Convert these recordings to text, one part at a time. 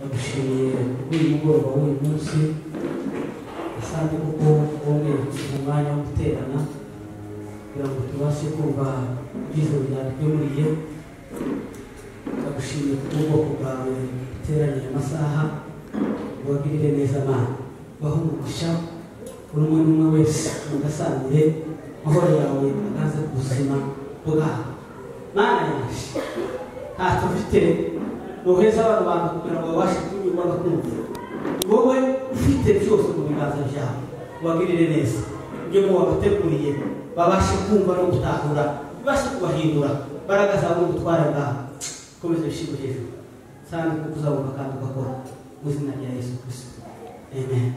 Ndagushimiye kuri mugoroba w'uyu munsi asante kuko wongeye kugira umwanya wo guterana kugira ngo tubashe kumva ibyizo byatwemuriye. Ndagushimiye ku bwoko bwawe duteraniye amasaha ubagirire neza Mana baho umugisha buri umwe n'umwe wese mugasangire mahoro yawe agaze ku buzima bwawe Mana yaje ntacyo ufite nuheza abantu bantu kugira ngo babashe kunyurwa no kumva wowe ufite byose mu biganza byawe ubagirire neza ibyo mu wabateguriye babashe kumva no gutahura bibashe kubahindura imbaraga zawe no gutwara ngaho komeza bishyirwe hejuru cyane kuko uzabona kandi ugakora mu izina rya Yesu Kristo amen.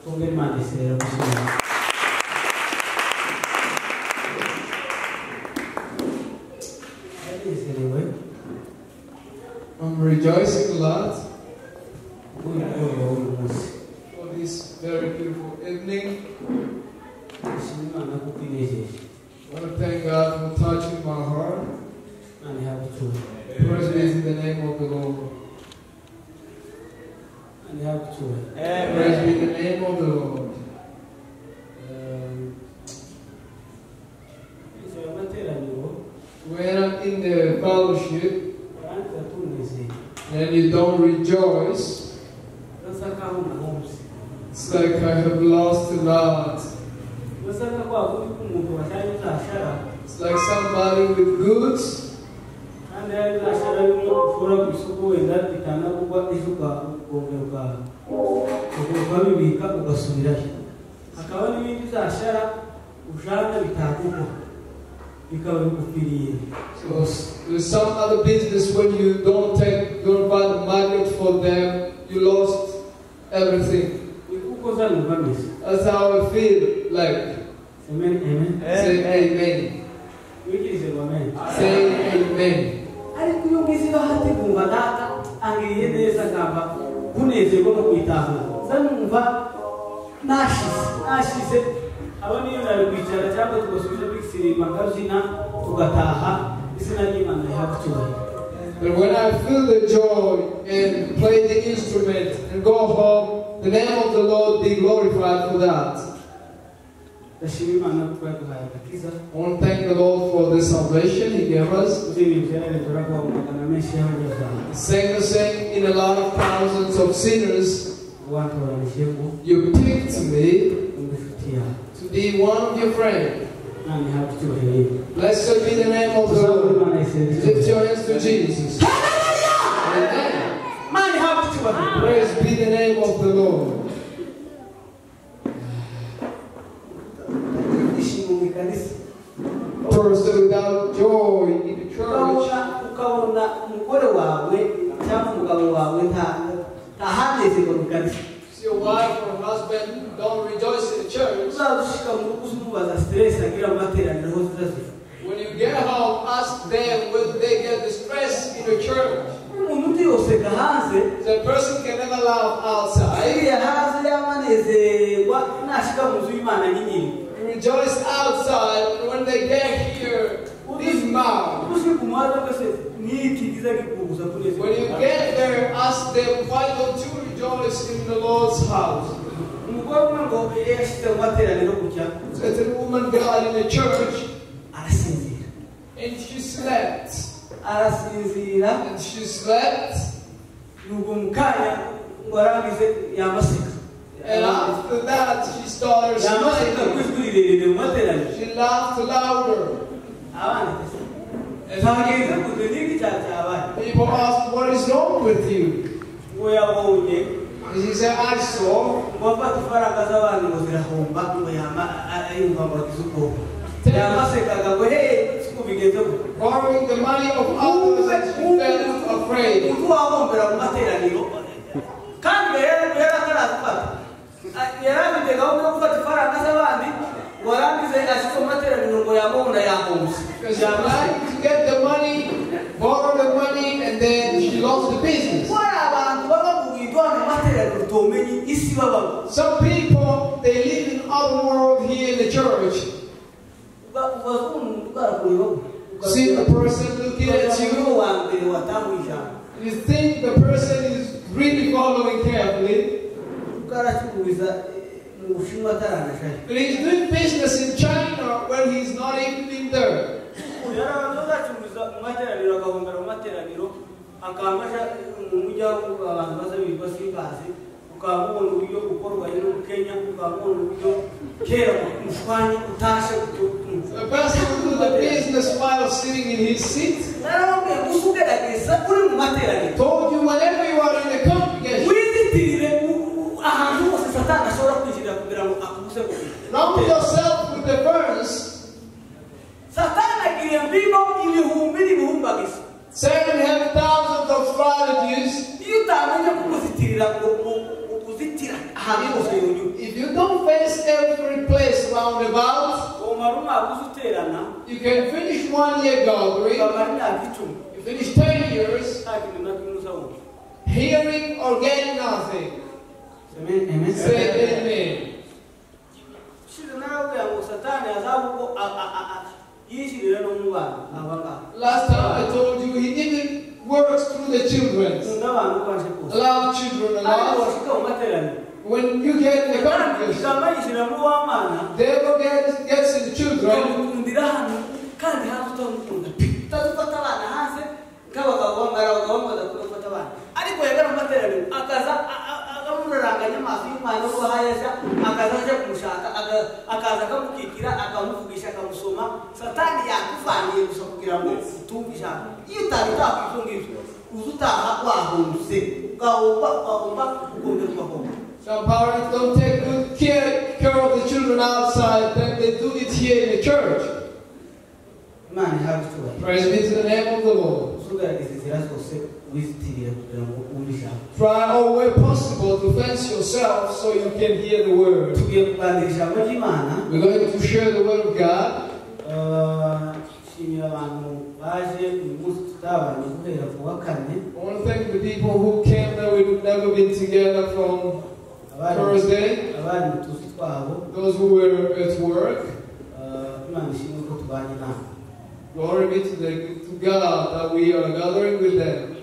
Tungere Imana isirera gushimira. I'm rejoicing a lot for this very beautiful evening. I want to thank God for touching my heart. Praise be to the name of the Lord. Praise be the name of the Lord. When I'm in the fellowship and you don't rejoice, it's like I have lost a lot. It's like somebody with goods so there's some other business when you don't buy the market for them, you lost everything. That's how I feel like. Amen, amen. Say amen. Say amen. But when I feel the joy and play the instrument and go home, the name of the Lord be glorified for that. I want to thank the Lord for the salvation He gave us. Sang the same in a lot of thousands of sinners. You picked me to be one of your friends. Blessed be the name of the Lord. Lift your hands to Jesus. Amen. Praise be the name of the Lord. A person without joy in the church. See your wife or husband don't rejoice in the church. When you get home, ask them whether they get the stress in the church. The person can never laugh outside. Rejoice outside when they get here. This mouth. When you get there, ask them, why don't you rejoice in the Lord's house? Certain woman got in the church and she slept. And she slept. And after that, she started smiling. She laughed louder. And people asked, what is wrong with you? And she said, I saw. Borrowing the money of others, and she felt afraid. Because she liked to get the money, borrow the money, and then she lost the business. Some people, they live in other world here in the church. See a person looking at you, you think the person is really following carefully. But he's doing business in China when he's not even been there. A person will do the business while sitting in his seat. Told you whenever you are in the congregation, number yourself with the verse. Satan have thousands of strategies. If you don't face every place round about, you can finish 1 year gathering, you finish 10 years, hearing or getting nothing. Amen. Say amen. Last time I told you he even works through the children. Allow children allow. When you get the congregation, devil gets in the children. Some parents don't take good care of the children outside, then they do it here in the church. Praise be to the name of the Lord. Try all way possible to fence yourself so you can hear the word. We're going to share the word of God. I want to thank the people who came that we've never been together from Thursday. Those who were at work. Glory be to God that we are gathering with them.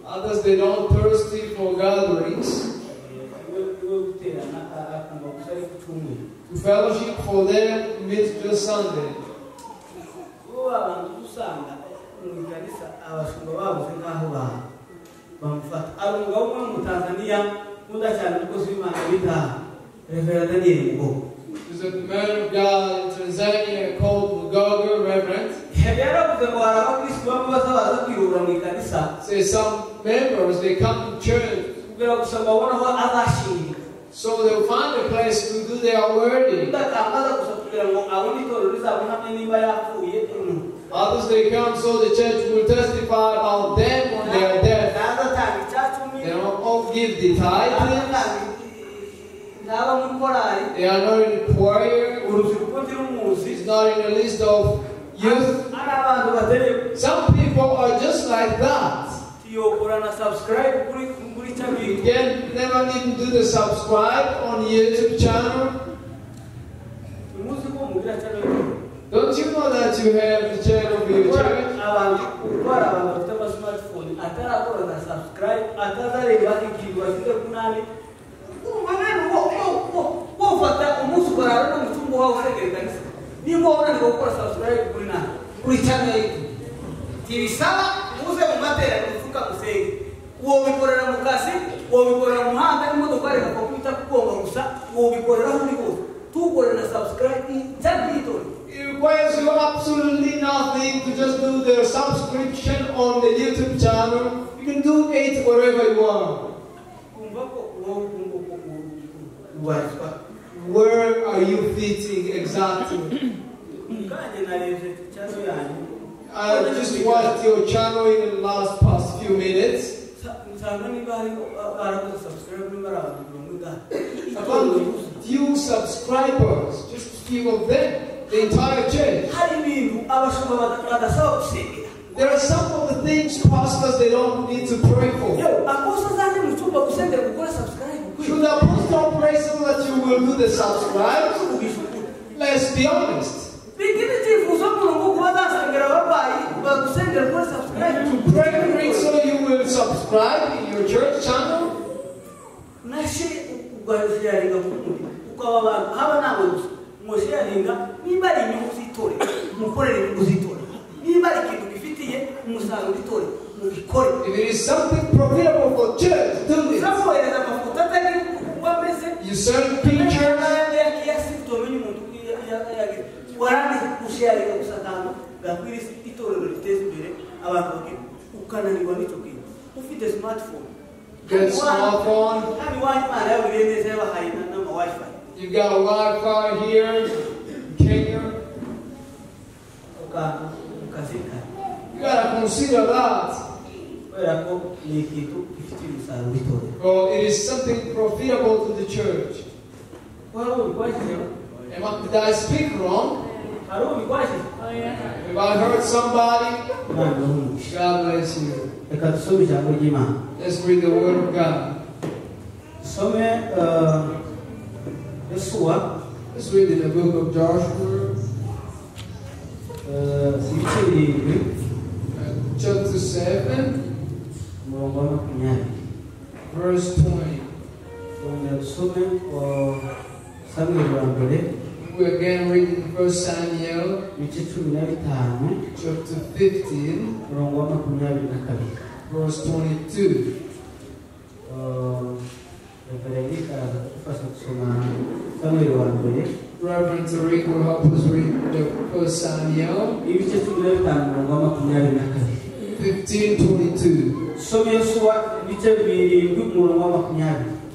Others, they don't thirsty for gatherings. To fellowship for them means just Sunday. There's a man of God in Tanzania called Mugaga, Reverend. Say some members, they come to church, so they'll find a place to do their wording. Others, they come so the church will testify about them when they are dead. They don't give the titles. They are not in the choir. It's not in the list of youth. Some people are just like that. You can never even do the subscribe on YouTube channel. Don't you know that you have the channel of your church? It requires you absolutely nothing to just do the subscription on the YouTube channel. You can do it wherever you are. Where are you fitting exactly? I just watched your channel in the past few minutes. About few subscribers, just few of them, the entire church. There are some of the things pastors they don't need to pray for. Should the apostle pray so that you will do the subscribe? Let's be honest. To pray so you will subscribe. subscribe in your church channel? If it is something profitable for church, do it. You serve preachers. Get a smartphone. You've got a Wi-Fi here in Kenya. You gotta consider that. Well, it is something profitable to the church. Did I speak wrong? If I hurt somebody, God bless you. Let's read the word of God. Let's read in the book of Joshua. Chapter 7, verse 20. We again reading 1 Samuel, chapter 15, verse 22. Reverend Tariq will help us read the 1 Samuel 15:22.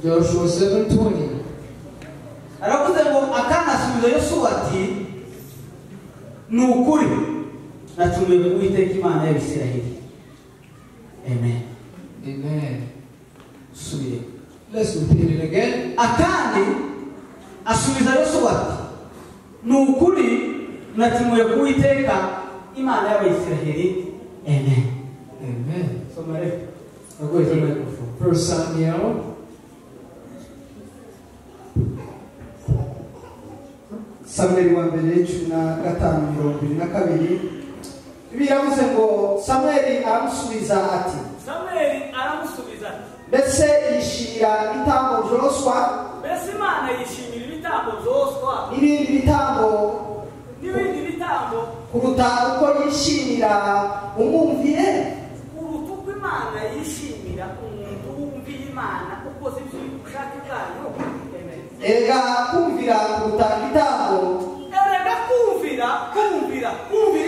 Joshua 7:20. Aravuze ngo akana asubiza Yosuwa ati nukuri natumiwe Uwiteka Imana y'Abisirayeli. Amen. Amen. Subire. Let's repeat it again. Akani asubiza Yosuwa ati nukuri natumiwe Uwiteka Imana y'Abisirayeli. Amen. Amen. Somare. 1 Samuel Samuel wa mbere 15:22 biravuze ngo Samuel aramusubiza ati mbese yishira ibitambo byoswa n'ibindi bitambo kuruta uko yishimira umwumviye Imana yishimira umuntu wumviye Imana ukoze ibyo ushaka bwayo. Ega kumvira kuruta ibitambo. Ega kumvira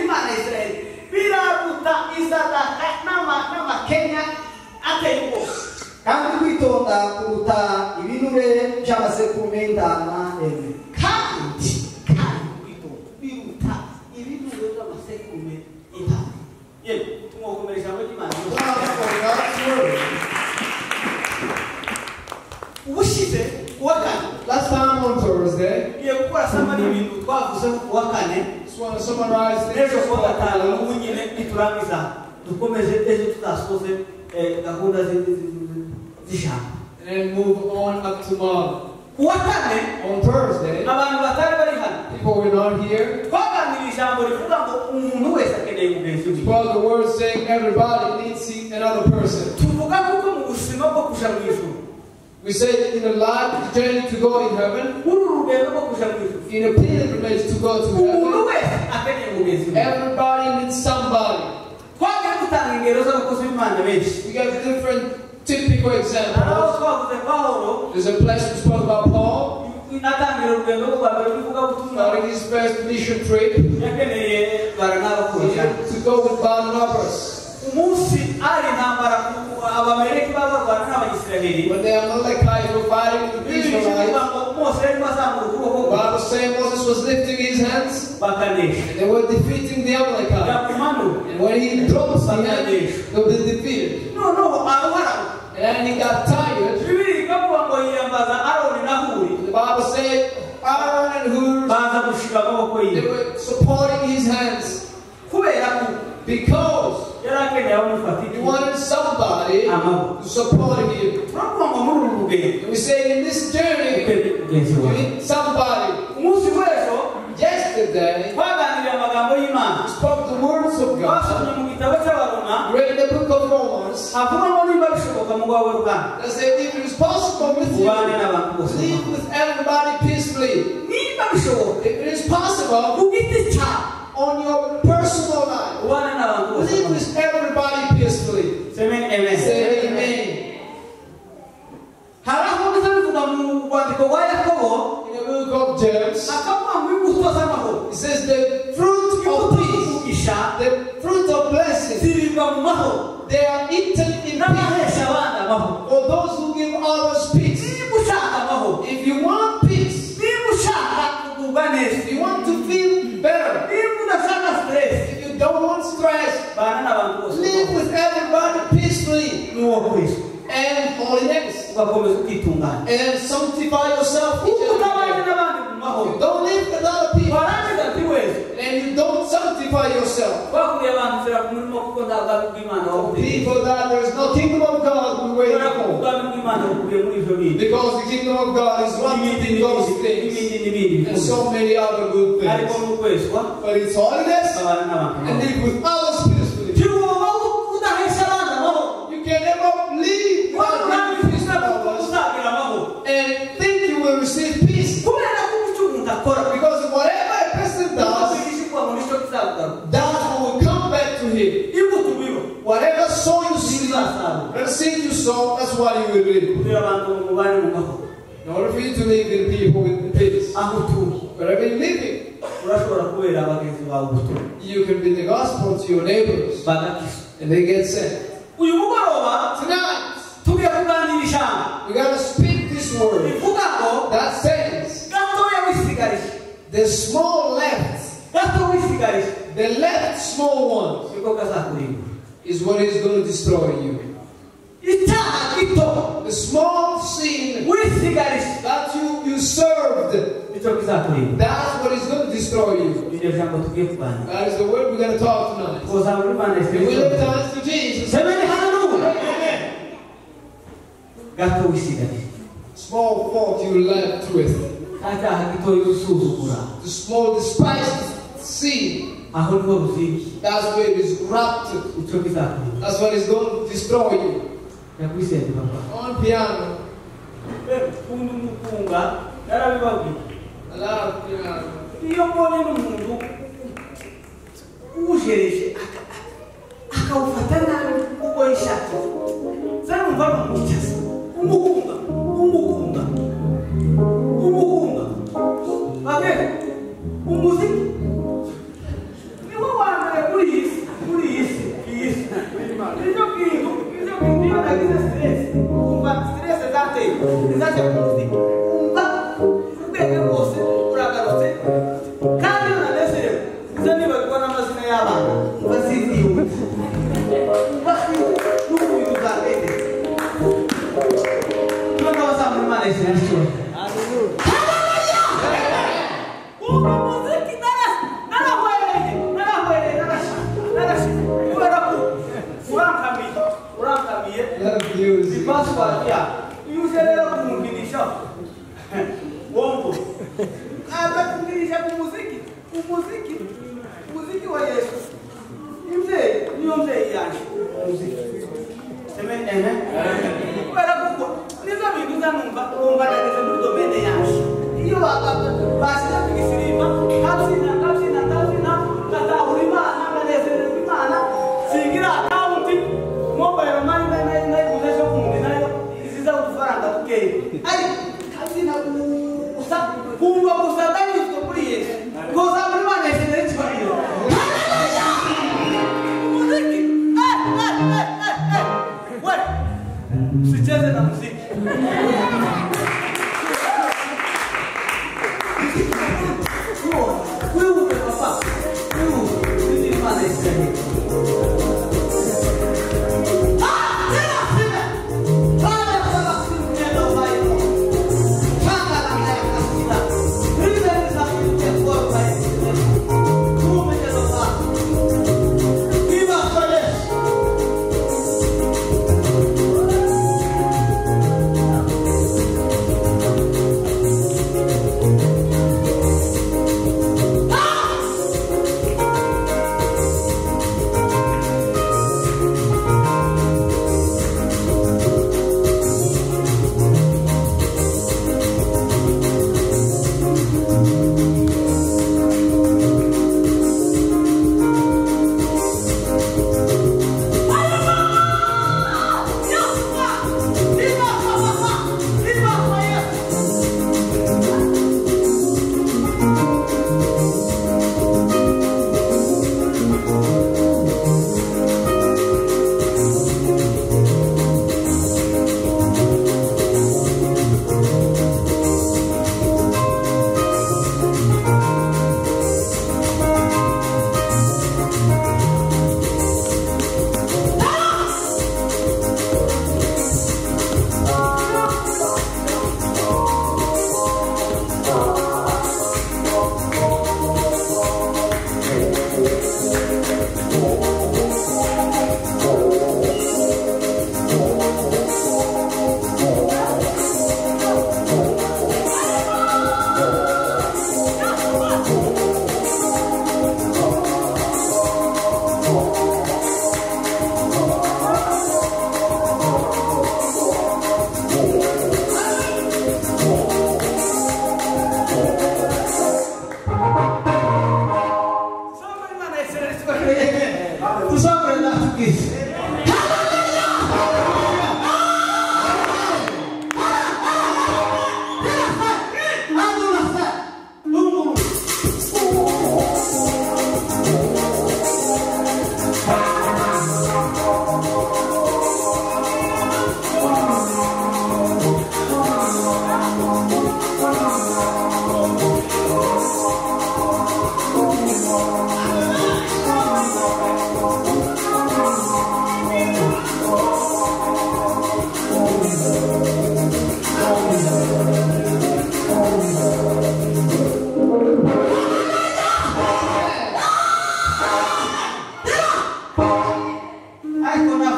Imana ya Israeli. Biraruta izadaka n'ama Kenya ateye ubwoba. Kandi kwitonda kuruta ibinure by'amasekurume y'intama. Kandi kwitonda biruta ibinure by'amasekurume y'intama. Yewe tumwokomera ijambo ry'Imana. Ubushize kuwakane. Last time on Thursday, Ye gukora samari ibintu twavuze kuwakane. Just want to summarize Ejo kuwa gatanu ubu nyine iturangiza dukomeze ejo tutasoze gahunda z'ijambo. And then move on up tomorrow. Kuwakane On Thursday, abantu batari bari hano. people were not here. Twaganira ijambo rivuga ngo umuntu wese akeneye mugenzi we. Well, the word saying everybody needs another person. Tuvuga kuko mu buzima bwo kuja mu ijuru. We say in a life journey to go in heaven, in a pilgrimage to go to heaven, everybody needs somebody. We got different typical examples. There's a place we spoke about Paul, starting his first mission trip, to go with Barnabas. When the Amalekites were fighting with the Israelites, the Bible says Moses was lifting his hands and they were defeating the Amalekites. And when he drops the hand, they will be defeated. And then he got tired. The Bible says Aaron and Hur, they were supporting his hands. Because he wanted somebody to support him. And we say in this journey, you need somebody. Yesterday, we spoke the words of God. Read the book of Romans. I said, if it is possible with you, live with everybody peacefully. If it is possible on your personal life, live with everybody peacefully. Say amen. Say amen. In the book of James, it says the fruit of peace, the fruit of blessing, they are eaten in peace. For those who give others peace. If you want peace, if you want to feel better, if you don't want stress, live with everybody peacefully and holiness, and sanctify yourself. You don't live with other people, and you don't sanctify yourself. People that there is no kingdom of God we wait for, because the kingdom of God is one in those things and so many other good things. But it's holiness and live with others peacefully. You can never live without giving peace to others and think you will receive peace, because whatever a person does, that will come back to him. Whatever sow you see, whatever seed you sow, that's what you will reap. In order for you to live in people with peace, wherever you're living, you can be the gospel to your neighbors, and they get saved. Tonight, we got to speak this word that says, the small left, the left small one, is what is going to destroy you. The small sin that you served, that's what is going to destroy you. That is the word we're going to talk tonight. If we live thanks to Jesus. Small fault you left with, the small despised sin, that's where it is corrupted. That's what is going to destroy you. On piano, a lot of piano.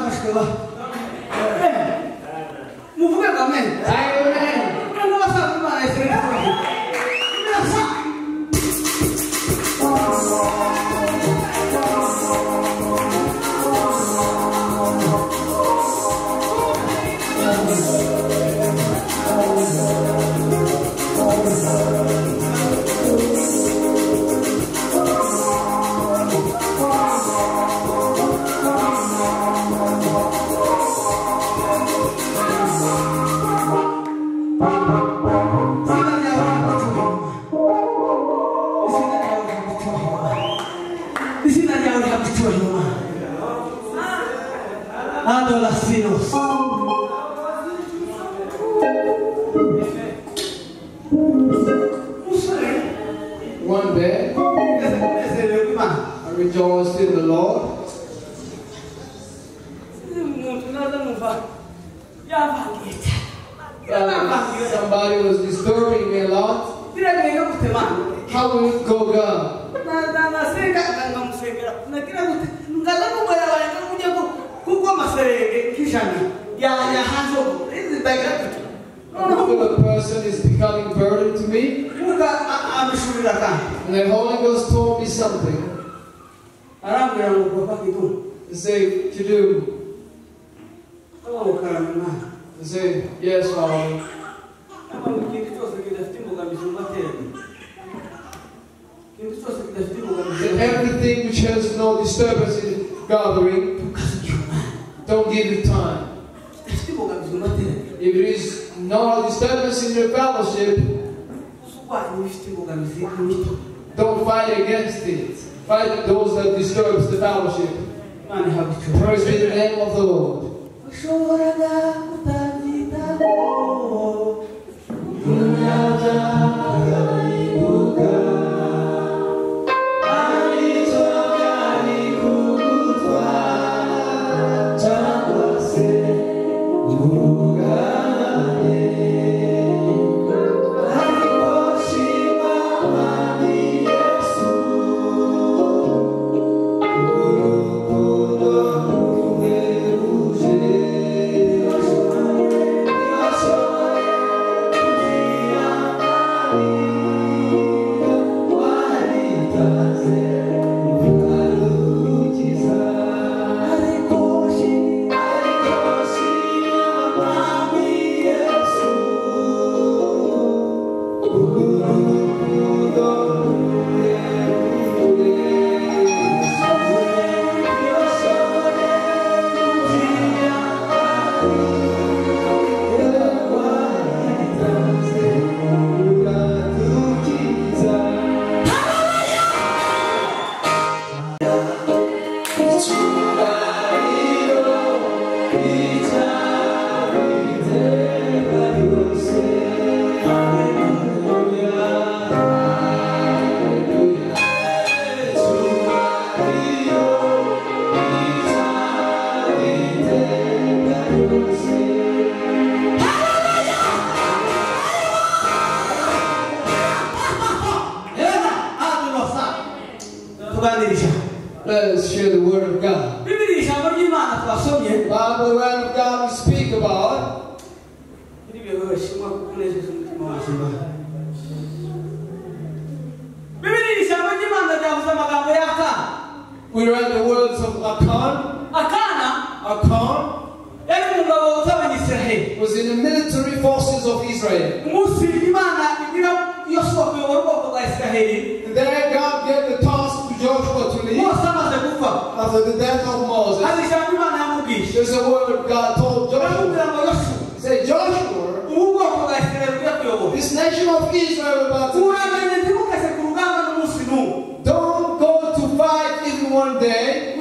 mwafashwe ba muvuge amen none basanga Imana Israel Adolescentes. One day, I rejoiced in the Lord. Somebody was disturbing me a lot. How will it go down? The person is becoming a burden to me. And the Holy Ghost told me something. He said, to do. He said, yes, Father. Everything which has no disturbance in gathering, don't give it time. If there is no disturbance in your fellowship, don't fight against it. Fight those that disturbs the fellowship. Praise be the name of the Lord. Let's share the word of God. The word of God we speak about. We read the words of Achan. Achan was in the military forces of Israel. And there God gave the task to Joshua to lead after the death of Moses. There's a word God told Joshua. He said, Joshua, this nation of Israel about to don't go to fight even one day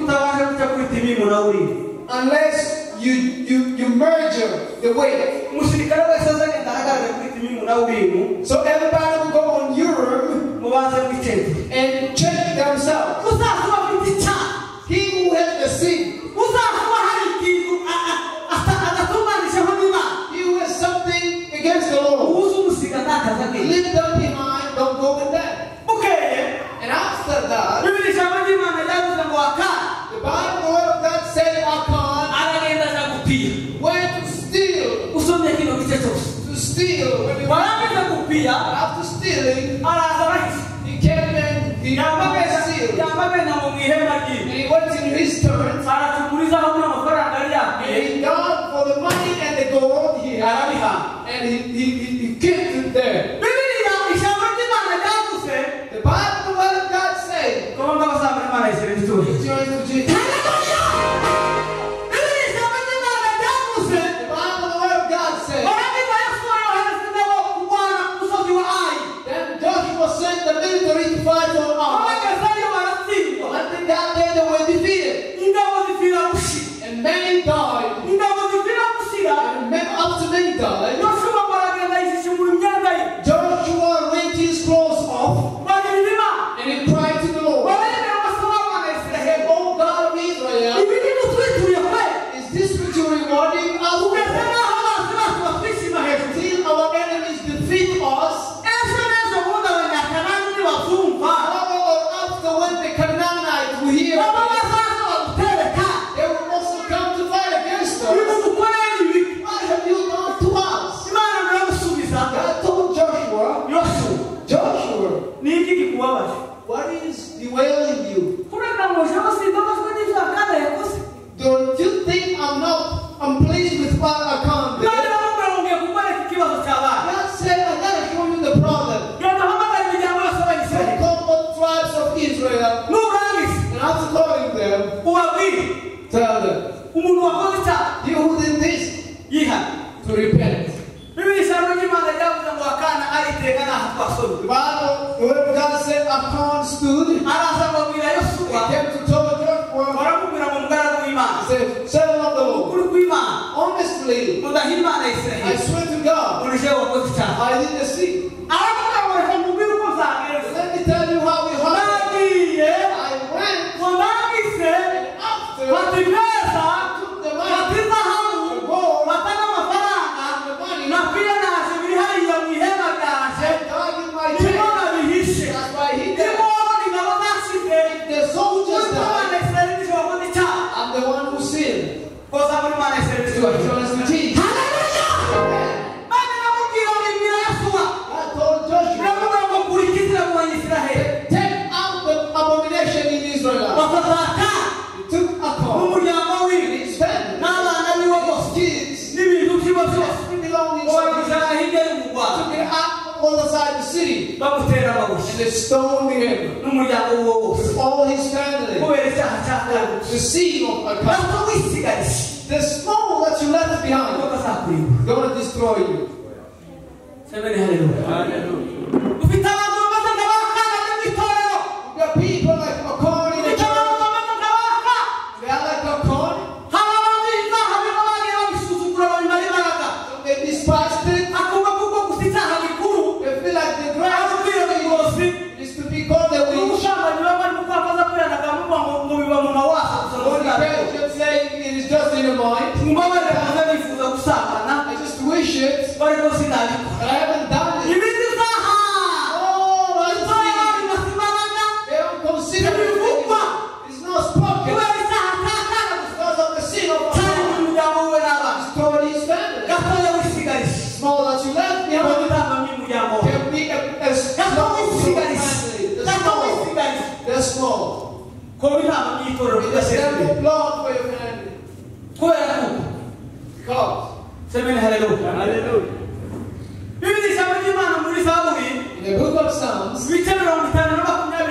unless you merge the weight. So everybody will go on Urim and check themselves. He who has the seed, he who has something against the Lord, leave them behind, don't go with them. And after that, the Bible word of God said Achan kupia went to steal. usomye kino gice cyose To steal. When he warangiza kupia after stealing, araza arahise he came and he steal. yamagana mu ihema And rye he went in his turn. aracukuriza aho n'amafaranga yari And yakwiye he dug for the money and the gold he had. arabiha And he kept it there. bibiliya ijambo ry'imana ryavuze The Bible, the word of God said, ko ngabo zamara imana isirayeli ituje return to Jesus. bibiliya ijambo ry'imana ryavuze The Bible, the word of God said, warangiza yosuwa yohereza ingabo kurwana ku musozi wa ayi then Joshua sent the military to fight on Ai. abagezeyo baratsindwa And they got there, they were defeated. ingabo zipfira gushira And many died. ingabo zipfira gushira And after many died, yosuwa baragenda yishishimura imyenda ye Joshua ripped his clothes off baririmbima and he cried to the Lord. baremera basaba abana He isirayeli said, Oh God of Israel, ibi ni mutwituye kwe is this what you're rewarding us ugeze for? n'aho abanzi bacu batwishima hejuru Till our enemies defeat us, ejo n'ejo bundi abanyakanani nibazumva tomorrow or after when the Canaanites will hear baba of it, bazaza badutereka they will also come to fight against ibi us. mudukorera ibi What have you done to us? imana biramusubiza God told Joshua, yosuwa Joshua, ni iki kikubabaje what is bewailing you? kureka ngo jenoside amajwi n'ibyaha kandi yakoze Don't you think I'm pleased with what I accomplished? kandi baramubwira ngo ngiye kukwereka ikibazo cyabaye God said, I gotta show you the problem. genda uhamagare imiryango yose So y'abayisirayeli call all tribes of Israel, nurangiza and after calling them, ubabwire tell them, umuntu wakoze icyaha you who did this, yihana to repent. bibiri ijambo ry'imana ryavuze ngo akana ariteka n'aho twasomye The Bible, the word of God said, Achan stood. araza ababwira He yosuwa came to tell Joshua, baramubwira ngo mugaragu w'imana he said, servant of the Lord, ukuri kw'imana honestly, mudahira imana ya I isirayeli swear to God, muri jewe wakoze icyaha I didn't see. aravuga ngo reka mubwire uko nzagenza Let me tell you how we heard. nagiye I went ngo nanditse after bati neza took the bati money, zahabu bata n'amafaranga the money, nakwiye naje biri hariya mu ihema ryaje and dug in my niho tent. nabihishe That's why he niho did. wabona ingabo zashize The soldiers muri imana died. isirayeli nije wakoze icyaha I'm the one who sinned. koza muri imana isirayeli nije So wakoze he icyaha was to teach. maze namubwira ngo ibwira yosuwa God told Joshua, biramubwira ngo kurikizira mu banyisiraheli take out the abomination in Israel. bafata He took Achan, n'umuryango wiwe his family, n'abana biwe bose kids, n'ibintu byiwe byose belongings, babijana hirya y'umugwa took it out all aside the city, bamutera and amabuye they stoned him. n'umuryango wiwe wose All his family. kubera icyaha cya kabiri The seed of Achan. gato wisigarije The small that you left behind, kuko azakurimbura going to destroy you. semeni haleluya ufite abantu bameze nk'abakana byo mu itorero There are people like Achan in the ufite abantu church. bameze nk'abaka They are like Achan. hari abantu ibyaha bimwe bagiye babisuzugura babimara imbaraga They despised it. akumva kuko gusa icyaha gikuru They feel like the arabwira grass umugozi is to be called the witch. n'ubusambanyi baba bari gukwakoza kwiyanaga muvuga ngo biba mu mawasa gusa ngo Only bizabikora just saying it is just in your mind. mbabarira kuza nifuza gusambana I just wish it, ariko sinabikora but I haven't done it. ibindi byaha Oh, I itorero see. bimasa imbaraga They don't consider it. It's not spoken kubera icyaha cya kana gusa because of the sin of cyari Achan. mu muryango we n'abana Destroyed his family. gatoya wisigarije Small that you left ngo behind gutambamye umuryango we can be a gato small wisigarije family. The gato small. wisigarije They're small. ko bitambamye itorero It is bidasezeye temple blood for your family. kubera ko God. semeni haleluya bibiri ijambo ry'imana muri zaburi In the book of Psalms, ibice 50:21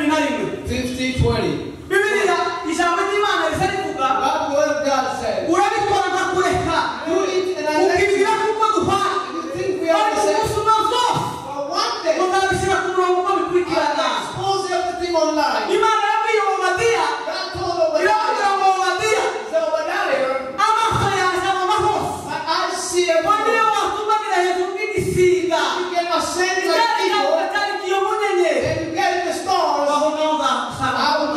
50:20, bibiliya ijambo ry'imana risa rivuga God, the word of God said, urabikora nkakureka do it and I let ukibwira you. kuko duhana And you think we ariko are the same. umunsi umwe zose But one day, uzabishyira ku murongo uko bikurikirana I expose everything online. imana yabwiye obadiya God told irabwira Obadiah, ngo obadiya so Obadiah, amaso yanjye abona hose my eyes see ngo niyo everything. watumagira hejuru bw'igisiga You get my sins like icyari evil, cyari kiyo munyenyeri and you get in the stars, aho naho uzagusanga I will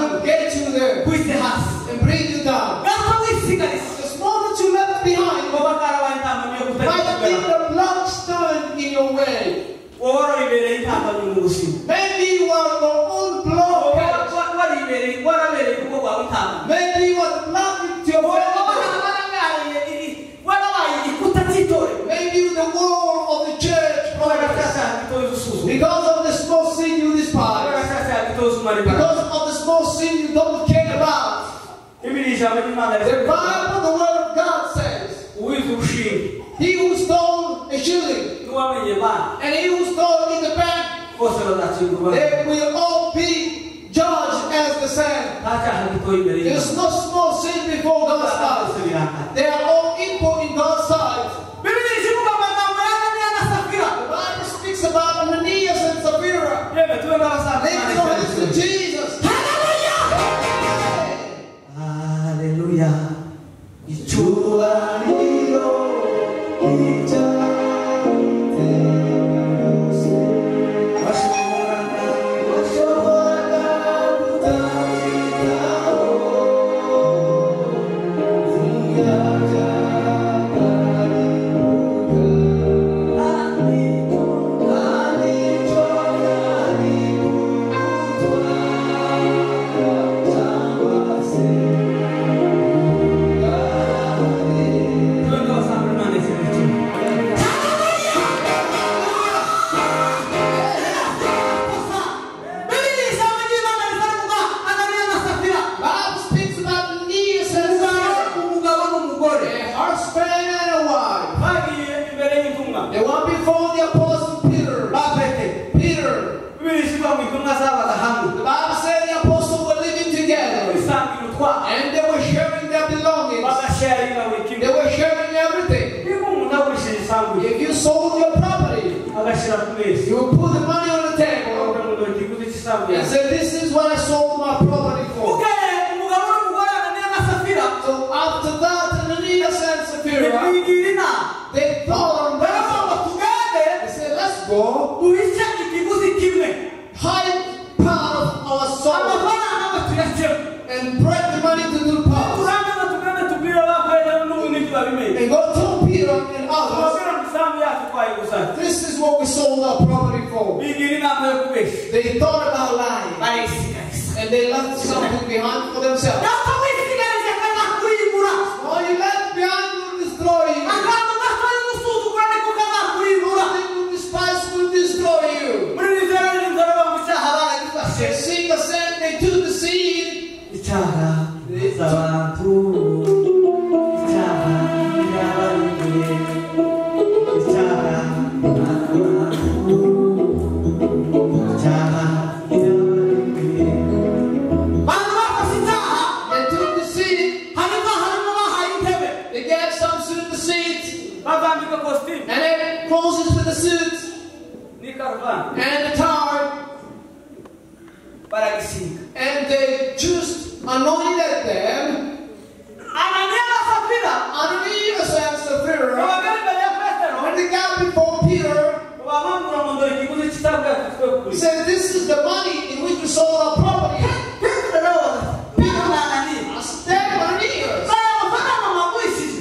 Bible, the Word of God says, he who stole a shilling and he who stole in the bank, they will all be judged as the same. There's no small sin before God's sight. They are all equal in God's sight. The Bible speaks about Ananias and Sapphira. Lift your hands to Jesus. Hallelujah. If you sold your property, you will put the money on the table and say, this is what I sold my property for. So after that, Ananias and Sapphira, they thought on that. They said, let's go hide part of our soul and break the money to two parts. And go to Peter and others. This is what we sold our property for. They thought about lying. And they left something behind for themselves. All you left behind will destroy you. Nothing will despise will destroy you. They sing the same, they took the seed. And then closes with the suit and the tie, and they just anointed them. Ananias and Sapphira, when they got before Peter, he said, this is the money in which we sold our property.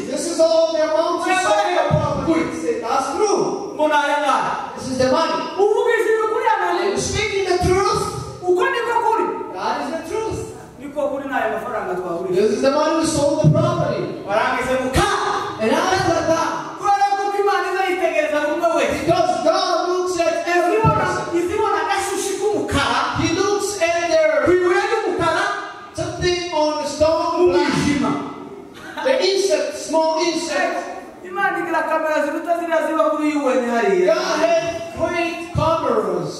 This is all the amount we sold our property. He said, that's true. This is the money. Are you speaking the truth? That is the truth. This is the money we sold the property. And after that, because God looks at every person, He looks at their something on the stone black, the insect, small insect. God had great cameras.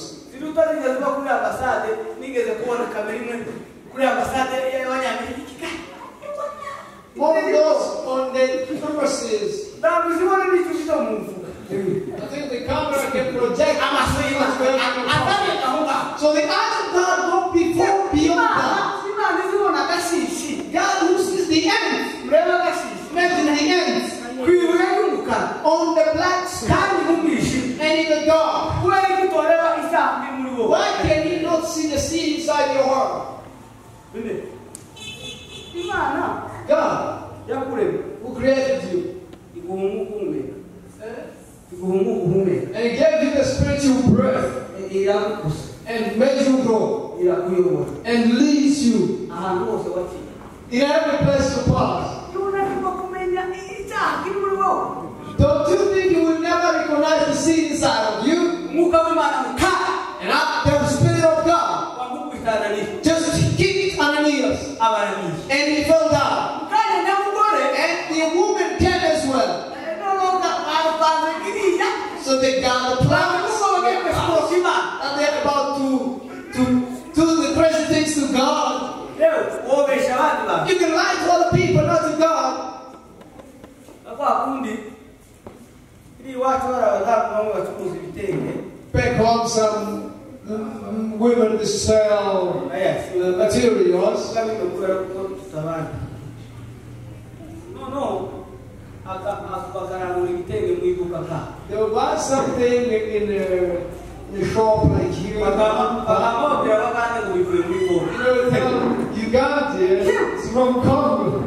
One of those on the premises. I think the camera can project. So the eyes of God go before, beyond that. God loses the end. Imagine the ends. On the black sky and in the dark. Why can you not see the seed inside your heart? God, who created you, and He gave you the spiritual breath and made you grow and leads you in every place you pass. Don't you think you will never recognize the seed inside of you? And after the Spirit of God just kicked Ananias and he fell down. they gather plants. And they're about to do the crazy things to God. You can lie to other people, not to God. Back home, some women to sell materials. There was something in the shop like here. Uganda, it's from Congo.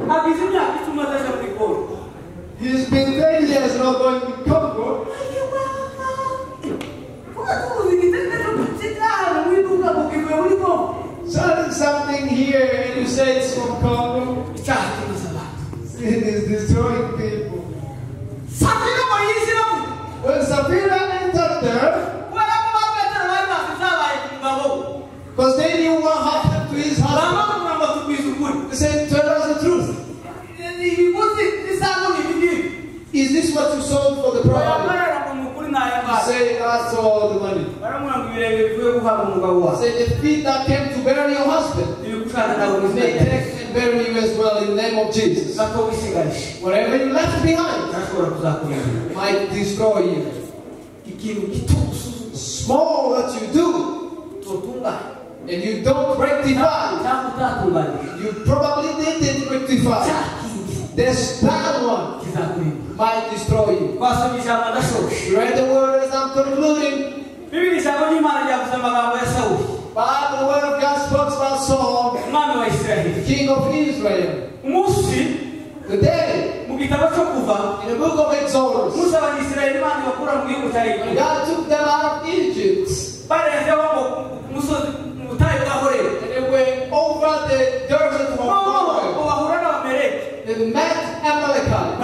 He's been 10 years not going to Congo. Selling something here and you say it's from Congo. It is destroying people. When Sapphira entered there, because they knew what happened to his husband, they said, tell us the truth. Is this what you sold for the prophet? He said, that's all the money. He said, the feet that came to bury your husband, they take and bury you as well in the name of Jesus. Whatever you left behind might destroy you. Small that you do, and you don't rectify, you probably didn't rectify. This bad one might destroy you. You read the word as I'm concluding. But the word of God spoke about Saul, the king of Israel. The day, in the book of Exodus, when God took them out of Egypt, and they went over the desert of Moab, they met Amalekite.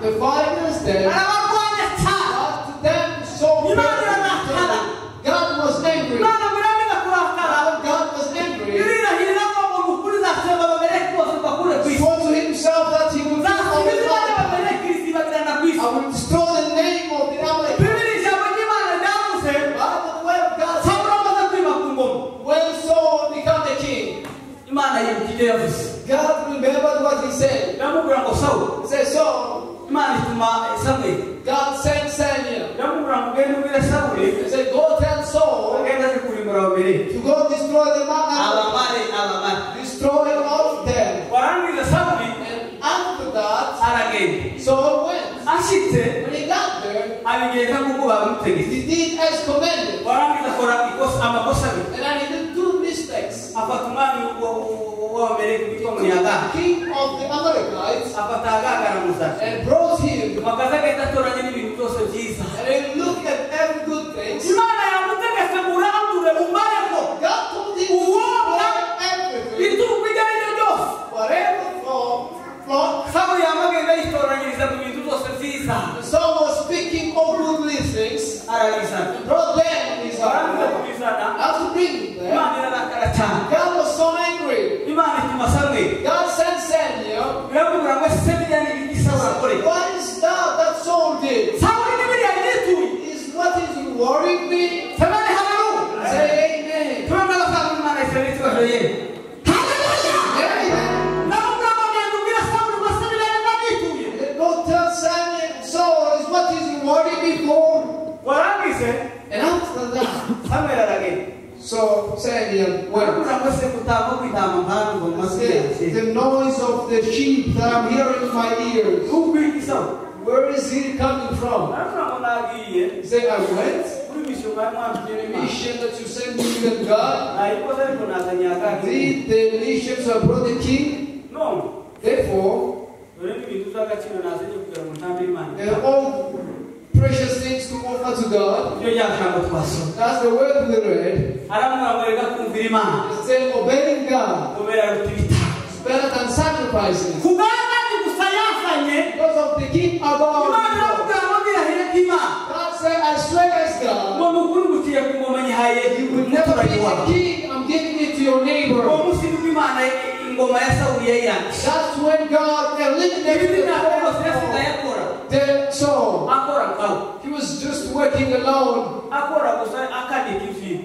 They fought against them. But to them, so God was angry. God was angry. He swore to himself that he would I will destroy the name of the Amalekite. But the word of God said, when Saul became the king, God remembered what he said. He said, Saul, God sent Samuel. He said, go tell Saul to go destroy the man. Destroy all of them. And after that, Saul went. When he got there, he did as commanded. And then he didn't do mistakes. The king of the Amalekites and brought him. And he looked at every good thing. God told him to destroy everything. Whatever from Saul was speaking of goodly things and brought them in his heart. How to bring them? God was so angry. God sent Samuel. What is that Saul did? Is what is worrying me? Say amen. Go tell Saul is what is worrying me for. And after that, so Samuel went. The noise of the sheep that I'm hearing in my ears. Where is he coming from? He said, I went. The mission that you sent me with God. Did the missions have brought the king? No. Therefore, all precious things to offer to God. That's the word we read. It's saying obeying God is better than sacrificing. Because of the king above. God said, I swear as God, you will never be a king. I'm giving it to your neighbor. That's when God eliminated the soul. He was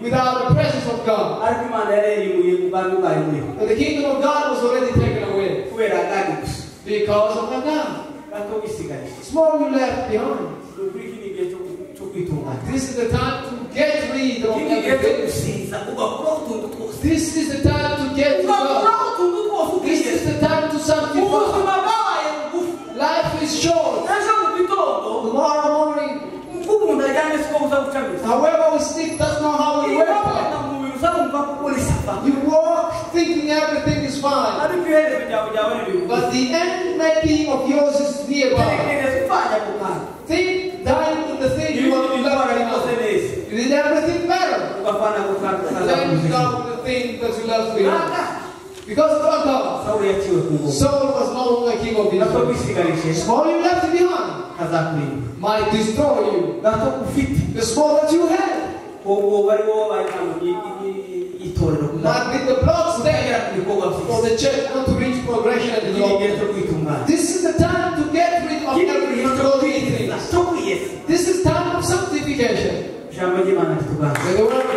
without the presence of God. ariko imana yararimuye ubwami bwayo muri But the kingdom of God was already taken away kubera agadi gusa because of Adam. gato wisigaye Small you left behind. kuri iki ni igihe cyo kwitunganya This is the time to get rid of iki ni igihe cyo everything. gusinza ugakuraho utuntu twose This is the time to get to God. ugakuraho utuntu twose This ukigeze is the time to sanctify. ubuzima bwabaye bugufi Life is short. ejo mu gitondo Tomorrow morning, umuntu ajyanye siko buza gucamisa however we sleep, that's not how we iyo work. wabona mu mubiri uzabumva ko uri sapa You walk thinking everything is fine, ariko iherezo ryawe ryawe ni bibi but the end making of yours is nearby. tekereza ufanya ku kantu Think dying in the thing you iyo want to ibintu love right bikoze now. neza You did everything better. ugafana ku kantu Then you kazakuziza come to the thing that you love behind. Because of God, sawuli yaciwe ku ngoma Saul was no longer king of gato Israel. wisigarije Small you left behind kazakurinda might destroy you. gato ufite The small that you had uwo bari wowe bayitanga itorero might be the blocks kutagera there ku bikorwa for byiza the church not to reach progression and iki ni igihe development. cyo kwitunganya This is the time to get rid of iki ni every igihe cyo ungodly kwiyeza things. cyo kwiyeza This is time of sanctification. ijambo ry'imana ritugana When the word